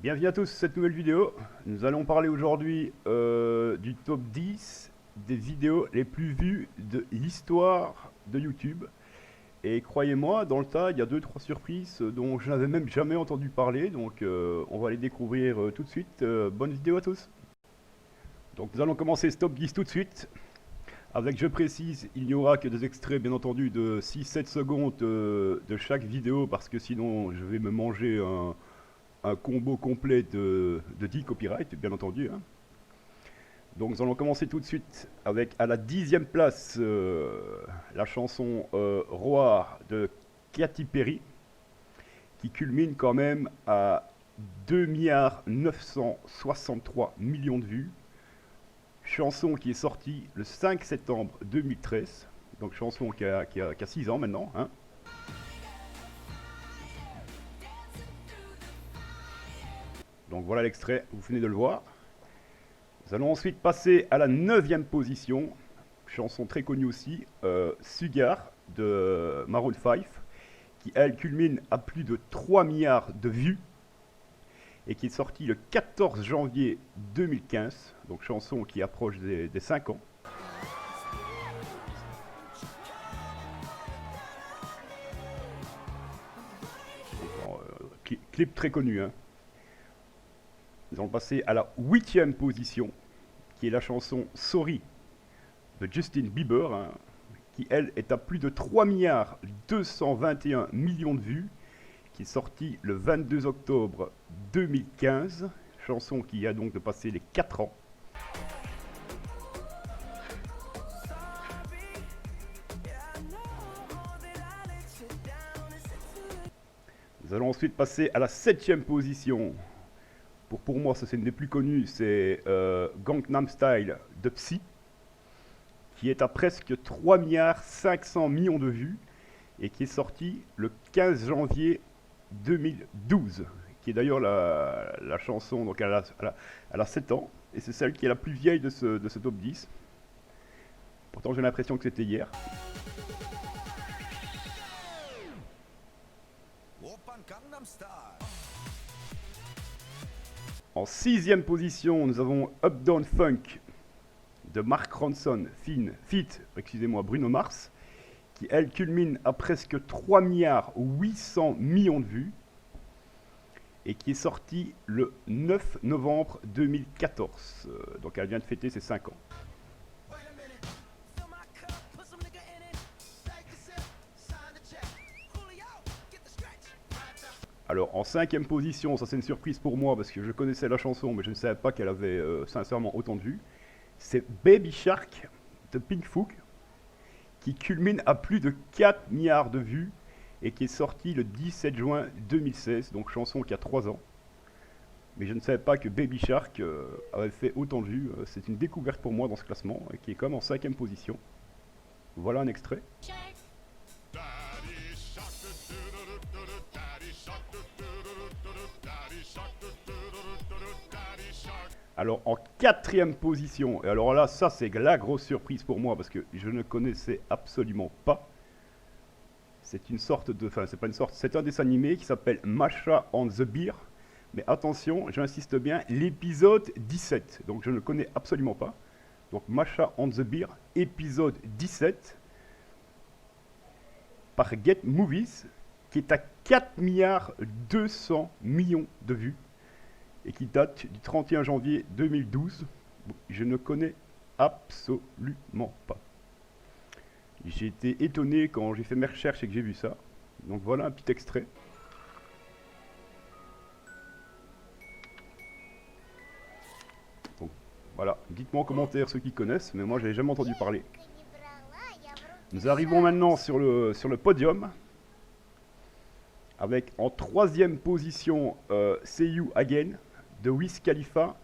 Bienvenue à tous sur cette nouvelle vidéo. Nous allons parler aujourd'hui du top 10 des vidéos les plus vues de l'histoire de YouTube. Et croyez-moi, dans le tas, il y a 2-3 surprises dont je n'avais même jamais entendu parler. Donc on va les découvrir tout de suite. Bonne vidéo à tous. Donc nous allons commencer ce top 10 tout de suite. Avec, je précise, il n'y aura que des extraits bien entendu de 6-7 secondes de chaque vidéo, parce que sinon je vais me manger un combo complet de 10 copyrights, bien entendu. Hein. Donc nous allons commencer tout de suite avec, à la 10e place, la chanson Roar de Katy Perry, qui culmine quand même à 2 963 millions de vues. Chanson qui est sortie le 5 septembre 2013, donc chanson qui a 6 ans maintenant. Hein. Donc voilà l'extrait, vous venez de le voir. Nous allons ensuite passer à la 9e position, chanson très connue aussi, Sugar de Maroon 5, qui elle culmine à plus de 3 milliards de vues, et qui est sortie le 14 janvier 2015, donc chanson qui approche des 5 ans. Clip très connu. Hein. Nous allons passer à la 8e position, qui est la chanson Sorry de Justin Bieber, hein, qui elle est à plus de 3 milliards 221 millions de vues, qui est sortie le 22 octobre 2015, chanson qui a donc dépassé les 4 ans. Nous allons ensuite passer à la 7e position. Pour moi, ça c'est une des plus connues, c'est Gangnam Style de Psy, qui est à presque 3 milliards 500 millions de vues, et qui est sortie le 15 janvier 2012, qui est d'ailleurs la chanson, donc elle a 7 ans, et c'est celle qui est la plus vieille de ce top 10. Pourtant j'ai l'impression que c'était hier. En 6e position, nous avons Up Down Funk de Mark Ronson, feat, Bruno Mars, qui elle culmine à presque 3 milliards 800 millions de vues, et qui est sortie le 9 novembre 2014. Donc elle vient de fêter ses 5 ans. Alors en 5e position, ça c'est une surprise pour moi parce que je connaissais la chanson mais je ne savais pas qu'elle avait sincèrement autant de vues. C'est Baby Shark de Pinkfong, qui culmine à plus de 4 milliards de vues et qui est sorti le 17 juin 2016, donc chanson qui a 3 ans. Mais je ne savais pas que Baby Shark avait fait autant de vues. C'est une découverte pour moi dans ce classement, qui est comme en 5e position. Voilà un extrait. Alors en 4e position, et alors là ça c'est la grosse surprise pour moi parce que je ne connaissais absolument pas. C'est une sorte de, enfin c'est pas une sorte, c'est un dessin animé qui s'appelle Masha and the Bear. Mais attention, j'insiste bien, l'épisode 17, donc je ne connais absolument pas. Donc Masha and the Bear, épisode 17, par Get Movies, qui est à 4 milliards 200 millions de vues, et qui date du 31 janvier 2012. Je ne connais absolument pas. J'ai été étonné quand j'ai fait mes recherches et que j'ai vu ça. Donc voilà un petit extrait. Donc, voilà, dites-moi en commentaire ceux qui connaissent, mais moi j'avais jamais entendu parler. Nous arrivons maintenant sur le podium, avec en 3e position See You Again de Wiz Khalifa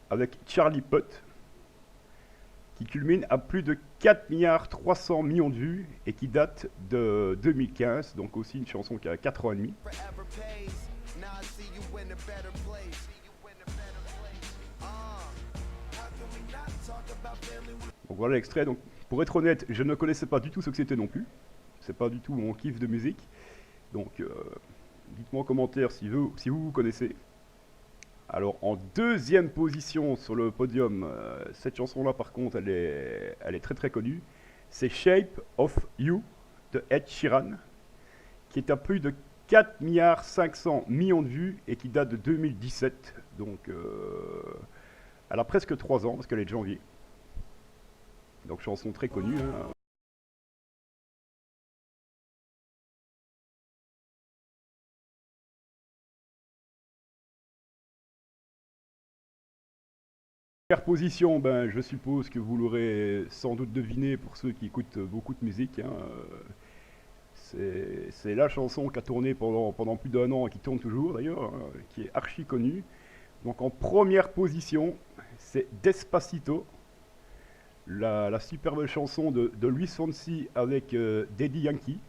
avec Charlie Puth, qui culmine à plus de 4 milliards 300 millions de vues et qui date de 2015, donc aussi une chanson qui a 4 ans et demi. Donc voilà l'extrait. Donc pour être honnête, je ne connaissais pas du tout ce que c'était non plus. C'est pas du tout mon kiff de musique. Donc dites-moi en commentaire si vous connaissez. Alors en deuxième position sur le podium, cette chanson-là par contre elle est très très connue. C'est Shape of You de Ed Sheeran, qui est à plus de 4 milliards 500 millions de vues et qui date de 2017. Donc elle a presque 3 ans parce qu'elle est de janvier. Donc chanson très connue, hein. Première position, ben, je suppose que vous l'aurez sans doute deviné pour ceux qui écoutent beaucoup de musique, hein. C'est la chanson qui a tourné pendant plus d'1 an et qui tourne toujours d'ailleurs, hein, qui est archi connue. Donc en première position, c'est Despacito, la superbe chanson de Luis Fonsi avec Daddy Yankee,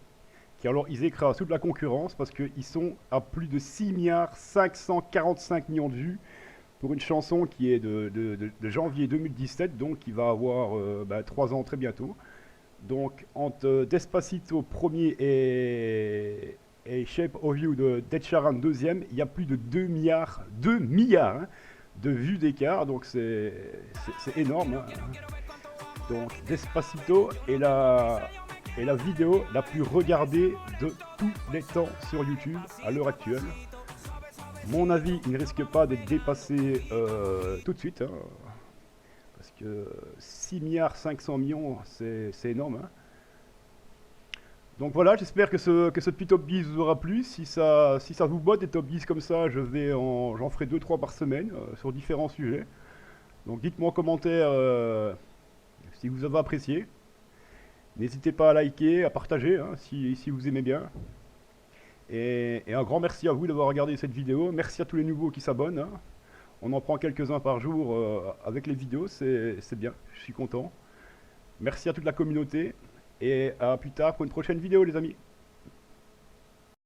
qui alors ils écrasent toute la concurrence parce qu'ils sont à plus de 6 milliards 545 millions de vues pour une chanson qui est de janvier 2017, donc qui va avoir 3 ans très bientôt. Donc entre Despacito premier et Shape of You de Ed Sheeran deuxième, il y a plus de 2 milliards hein, de vues d'écart, donc c'est énorme, hein. Donc Despacito est la vidéo la plus regardée de tous les temps sur YouTube à l'heure actuelle. Mon avis, il ne risque pas d'être dépassé tout de suite, hein, parce que 6 milliards 500 millions, c'est énorme, hein. Donc voilà, j'espère que ce petit top 10 vous aura plu. Si ça vous botte des top 10 comme ça, j'en ferai 2-3 par semaine sur différents sujets. Donc dites-moi en commentaire si vous avez apprécié. N'hésitez pas à liker, à partager hein, si vous aimez bien. Et un grand merci à vous d'avoir regardé cette vidéo. Merci à tous les nouveaux qui s'abonnent, hein. On en prend quelques-uns par jour avec les vidéos, c'est bien, je suis content. Merci à toute la communauté et à plus tard pour une prochaine vidéo les amis.